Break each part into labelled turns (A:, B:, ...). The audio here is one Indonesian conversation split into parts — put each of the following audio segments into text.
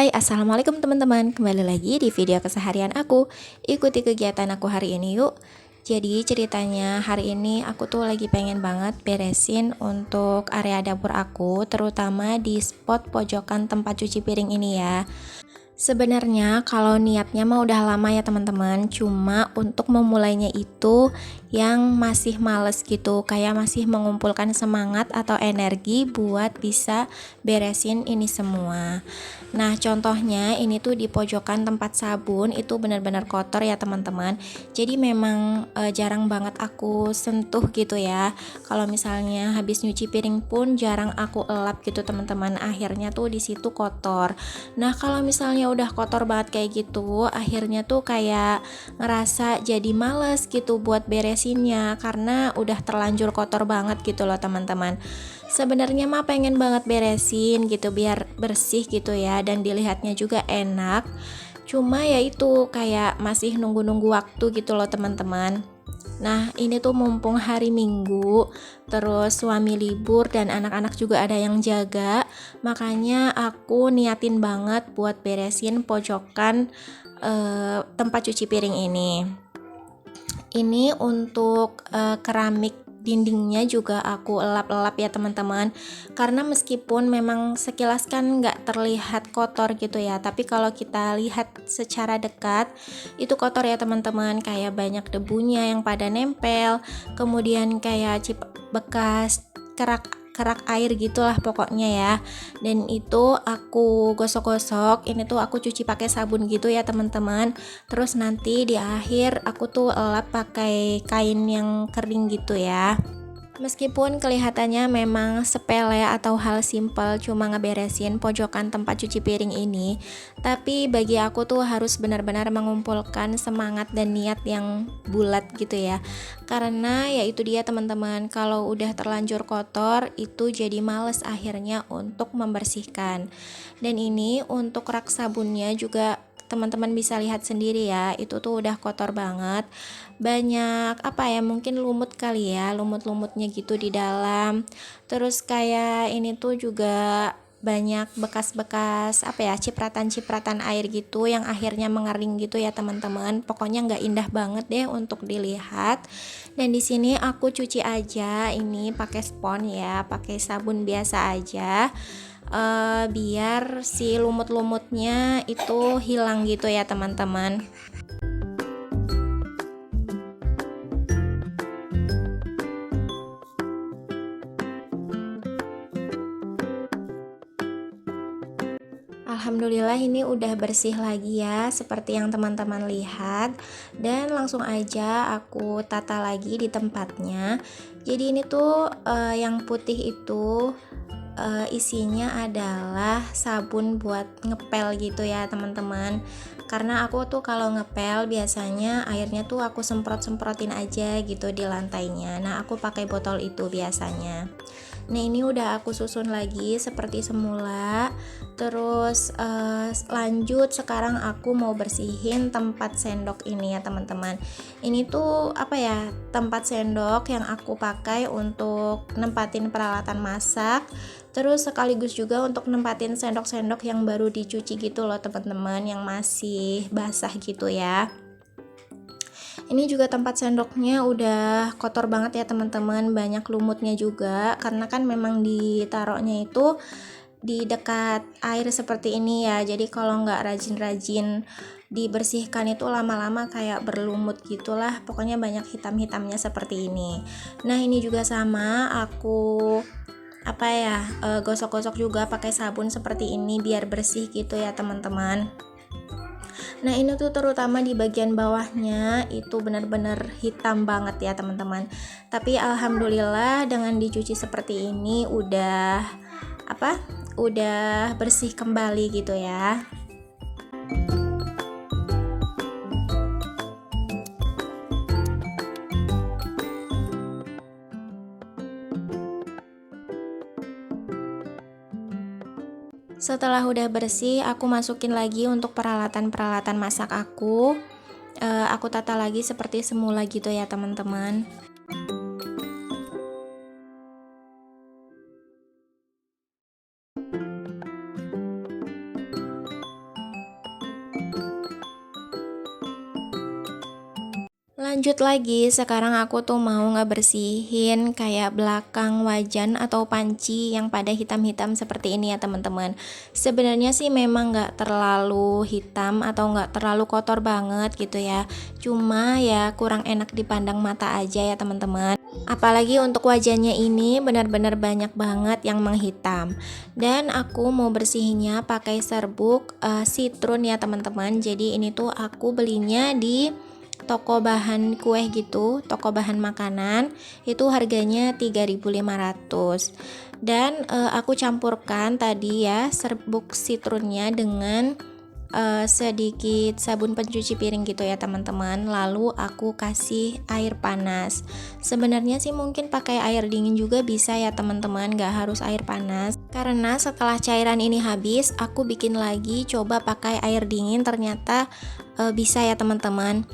A: Assalamualaikum teman-teman. Kembali lagi di video keseharian aku. Ikuti kegiatan aku hari ini yuk. Jadi ceritanya hari ini aku tuh lagi pengen banget beresin untuk area dapur aku, terutama di spot pojokan tempat cuci piring ini ya. Sebenarnya kalau niatnya mah udah lama ya teman-teman, cuma untuk memulainya itu yang masih males gitu, kayak masih mengumpulkan semangat atau energi buat bisa beresin ini semua. Nah contohnya ini tuh di pojokan tempat sabun itu benar-benar kotor ya teman-teman. Jadi memang jarang banget aku sentuh gitu ya. Kalau misalnya habis nyuci piring pun jarang aku elap gitu teman-teman. Akhirnya tuh di situ kotor. Nah kalau misalnya udah kotor banget kayak gitu, akhirnya tuh kayak ngerasa jadi males gitu buat beresinnya karena udah terlanjur kotor banget gitu loh teman-teman. Sebenarnya mah pengen banget beresin gitu biar bersih gitu ya dan dilihatnya juga enak. Cuma ya itu kayak masih nunggu-nunggu waktu gitu loh teman-teman. Nah ini tuh mumpung hari Minggu, terus suami libur dan anak-anak juga ada yang jaga, makanya aku niatin banget buat beresin pojokan tempat cuci piring ini. Ini untuk keramik dindingnya juga aku elap-elap ya teman-teman, karena meskipun memang sekilas kan nggak terlihat kotor gitu ya, tapi kalau kita lihat secara dekat itu kotor ya teman-teman, kayak banyak debunya yang pada nempel, kemudian kayak bekas kerak air gitulah pokoknya ya. Dan itu aku gosok-gosok, ini tuh aku cuci pakai sabun gitu ya teman-teman. Terus nanti di akhir aku tuh elap pakai kain yang kering gitu ya. Meskipun kelihatannya memang sepele atau hal simpel cuma ngeberesin pojokan tempat cuci piring ini, tapi bagi aku tuh harus benar-benar mengumpulkan semangat dan niat yang bulat gitu ya. Karena ya itu dia teman-teman, kalau udah terlanjur kotor itu jadi males akhirnya untuk membersihkan. Dan ini untuk rak sabunnya juga teman-teman bisa lihat sendiri ya, itu tuh udah kotor banget, banyak apa ya, mungkin lumut kali ya, lumut-lumutnya gitu di dalam. Terus kayak ini tuh juga banyak bekas-bekas apa ya, cipratan-cipratan air gitu yang akhirnya mengering gitu ya teman-teman. Pokoknya nggak indah banget deh untuk dilihat. Dan di sini aku cuci aja ini pakai spons ya, pakai sabun biasa aja, biar si lumut-lumutnya itu hilang gitu ya teman-teman. Alhamdulillah ini udah bersih lagi ya seperti yang teman-teman lihat, dan langsung aja aku tata lagi di tempatnya. Jadi ini tuh yang putih itu isinya adalah sabun buat ngepel gitu ya teman-teman. Karena aku tuh kalau ngepel biasanya airnya tuh aku semprot-semprotin aja gitu di lantainya. Nah aku pakai botol itu biasanya. Nah ini udah aku susun lagi seperti semula. Terus lanjut sekarang aku mau bersihin tempat sendok ini ya teman-teman. Ini tuh apa ya, tempat sendok yang aku pakai untuk nempatin peralatan masak. Terus sekaligus juga untuk nempatin sendok-sendok yang baru dicuci gitu loh teman-teman, yang masih basah gitu ya. Ini juga tempat sendoknya udah kotor banget ya teman-teman, banyak lumutnya juga karena kan memang ditaruhnya itu di dekat air seperti ini ya. Jadi kalau nggak rajin-rajin dibersihkan itu lama-lama kayak berlumut gitulah, pokoknya banyak hitam-hitamnya seperti ini. Nah ini juga sama, aku apa ya, gosok-gosok juga pakai sabun seperti ini biar bersih gitu ya teman-teman. Nah ini tuh terutama di bagian bawahnya itu benar-benar hitam banget ya teman-teman. Tapi alhamdulillah dengan dicuci seperti ini udah apa? Udah bersih kembali gitu ya. Setelah udah bersih, aku masukin lagi untuk peralatan-peralatan masak aku. Aku tata lagi seperti semula gitu ya teman-teman. Lanjut lagi, sekarang aku tuh mau ngebersihin kayak belakang wajan atau panci yang pada hitam-hitam seperti ini ya teman-teman. Sebenarnya sih memang nggak terlalu hitam atau nggak terlalu kotor banget gitu ya. Cuma ya kurang enak dipandang mata aja ya teman-teman. Apalagi untuk wajannya ini benar-benar banyak banget yang menghitam. Dan aku mau bersihinnya pakai serbuk citron ya teman-teman. Jadi ini tuh aku belinya di toko bahan kue gitu, toko bahan makanan. Itu harganya 3.500. Dan aku campurkan tadi ya serbuk citronnya dengan sedikit sabun pencuci piring gitu ya teman-teman. Lalu aku kasih air panas. Sebenarnya sih mungkin pakai air dingin juga bisa ya teman-teman, gak harus air panas. Karena setelah cairan ini habis, aku bikin lagi coba pakai air dingin, ternyata bisa ya teman-teman.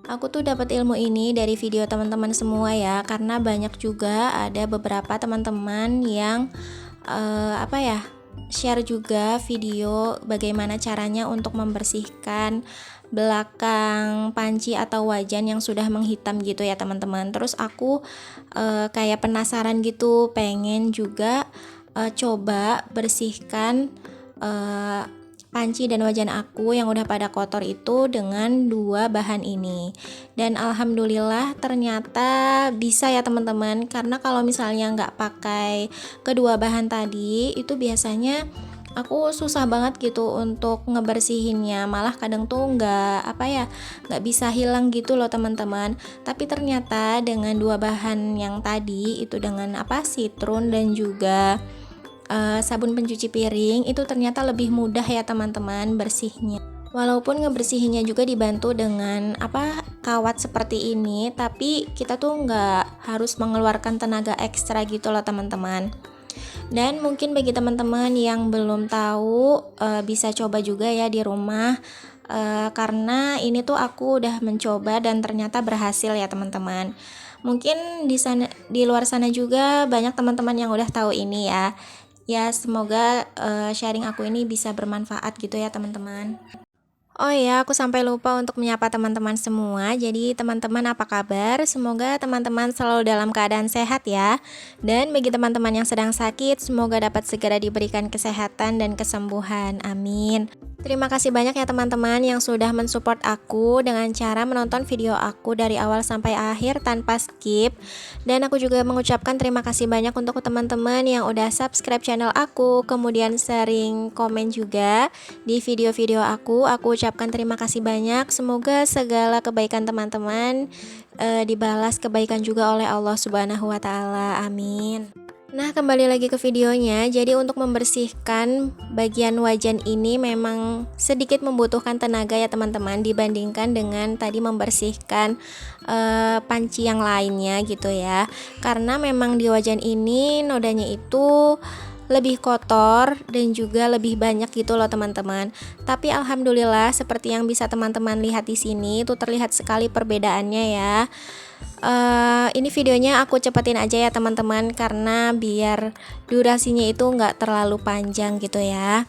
A: Aku tuh dapat ilmu ini dari video teman-teman semua ya, karena banyak juga ada beberapa teman-teman yang share juga video bagaimana caranya untuk membersihkan belakang panci atau wajan yang sudah menghitam gitu ya teman-teman. Terus aku kayak penasaran gitu, pengen juga coba bersihkan panci dan wajan aku yang udah pada kotor itu dengan dua bahan ini. Dan alhamdulillah ternyata bisa ya teman-teman, karena kalau misalnya nggak pakai kedua bahan tadi itu biasanya aku susah banget gitu untuk ngebersihinnya, malah kadang tuh nggak bisa hilang gitu loh teman-teman. Tapi ternyata dengan dua bahan yang tadi itu, dengan citron dan juga sabun pencuci piring, itu ternyata lebih mudah ya teman-teman bersihnya. Walaupun ngebersihinnya juga dibantu dengan kawat seperti ini, tapi kita tuh nggak harus mengeluarkan tenaga ekstra gitu loh teman-teman. Dan mungkin bagi teman-teman yang belum tahu, bisa coba juga ya di rumah, karena ini tuh aku udah mencoba dan ternyata berhasil ya teman-teman. Mungkin di luar sana juga banyak teman-teman yang udah tahu ini ya. Ya semoga sharing aku ini bisa bermanfaat gitu ya teman-teman. Oh ya, aku sampai lupa untuk menyapa teman-teman semua. Jadi teman-teman apa kabar? Semoga teman-teman selalu dalam keadaan sehat ya. Dan bagi teman-teman yang sedang sakit, semoga dapat segera diberikan kesehatan dan kesembuhan. Amin. Terima kasih banyak ya teman-teman yang sudah mensupport aku dengan cara menonton video aku dari awal sampai akhir tanpa skip. Dan aku juga mengucapkan terima kasih banyak untuk teman-teman yang udah subscribe channel aku, kemudian sering komen juga di video-video aku. Aku ucapkan terima kasih banyak. Semoga segala kebaikan teman-teman dibalas kebaikan juga oleh Allah Subhanahu wa taala. Amin. Nah, kembali lagi ke videonya. Jadi untuk membersihkan bagian wajan ini memang sedikit membutuhkan tenaga ya teman-teman, dibandingkan dengan tadi membersihkan panci yang lainnya gitu ya. Karena memang di wajan ini nodanya itu lebih kotor dan juga lebih banyak gitu loh teman-teman. Tapi alhamdulillah seperti yang bisa teman-teman lihat di sini itu terlihat sekali perbedaannya ya. Ini videonya aku cepetin aja ya teman-teman, karena biar durasinya itu nggak terlalu panjang gitu ya.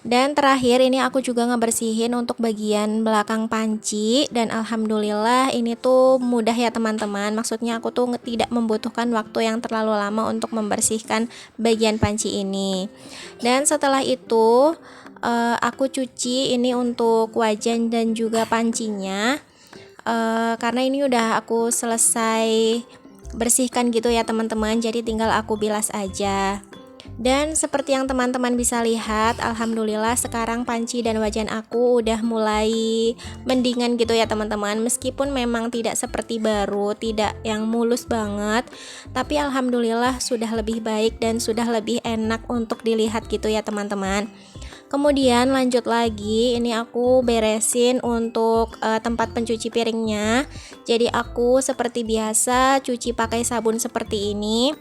A: Dan terakhir ini aku juga ngebersihin untuk bagian belakang panci, dan alhamdulillah ini tuh mudah ya teman-teman. Maksudnya aku tuh tidak membutuhkan waktu yang terlalu lama untuk membersihkan bagian panci ini. Dan setelah itu aku cuci ini untuk wajan dan juga pancinya. Karena ini udah aku selesai bersihkan gitu ya teman-teman, jadi tinggal aku bilas aja. Dan seperti yang teman-teman bisa lihat, alhamdulillah sekarang panci dan wajan aku udah mulai mendingan gitu ya teman-teman. Meskipun memang tidak seperti baru, tidak yang mulus banget, tapi alhamdulillah sudah lebih baik dan sudah lebih enak untuk dilihat gitu ya teman-teman. Kemudian lanjut lagi, ini aku beresin untuk tempat pencuci piringnya. Jadi aku seperti biasa cuci pakai sabun seperti ini.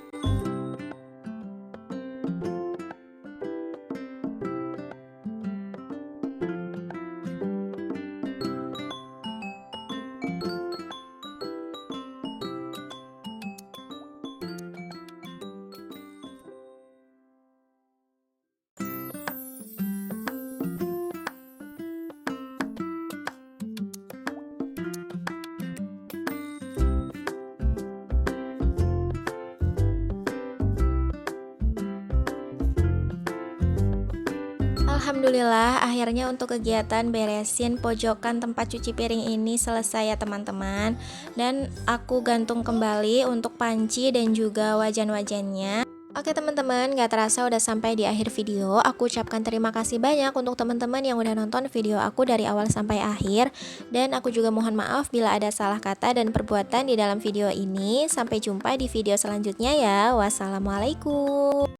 A: Alhamdulillah akhirnya untuk kegiatan beresin pojokan tempat cuci piring ini selesai ya teman-teman. Dan aku gantung kembali untuk panci dan juga wajan-wajannya. Oke teman-teman, gak terasa udah sampai di akhir video. Aku ucapkan terima kasih banyak untuk teman-teman yang udah nonton video aku dari awal sampai akhir. Dan aku juga mohon maaf bila ada salah kata dan perbuatan di dalam video ini. Sampai jumpa di video selanjutnya ya. Wassalamualaikum.